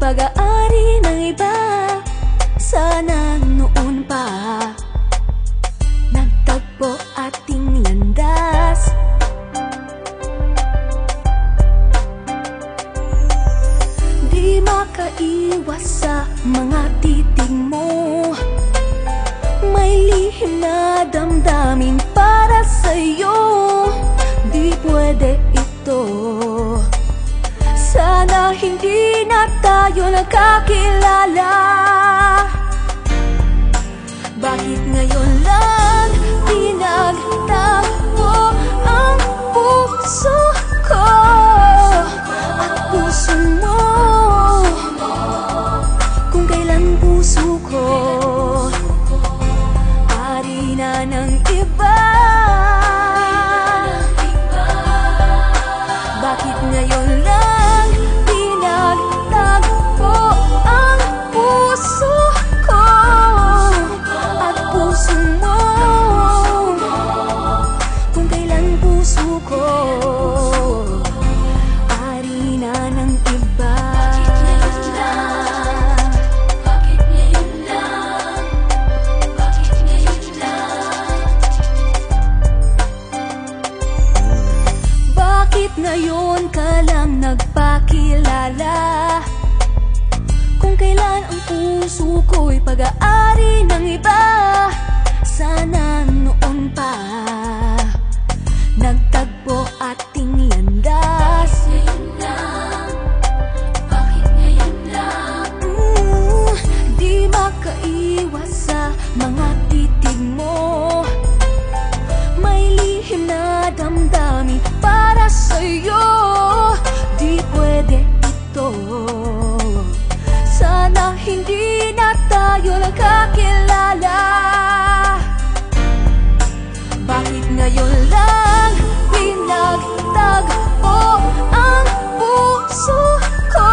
pag-aari ng iba. Sana noon pa nagtagpo ating landas. Di makaiwas sa mga titig mo, may lihim na damdamin para sa'yo. Di pwede ito, sana hindi na tayo nagkakilala. Bakit ngayon lang pinagtagpo ang puso ko at puso mo? Kung kailan puso ko ari na ng iba. Bakit ngayon lang pinagtagpo ang puso ko at puso mo? Kung kailan puso ko ari na ng iba. Bakit ngayon lang? Bakit ngayon lang? Bakit ngayon ka lang nagpakilala? Kung kailan ang puso ko'y pag-aari ng iba. Sana noon pa nagtagpo ating landas. Bakit ngayon lang? Di makaiwas sa mga titig mo, may lihim na damdamin para sa'yo. Di pwede ito, sana hindi na tayo nagkakilala. Bakit ngayon lang pinagtagpo ang puso ko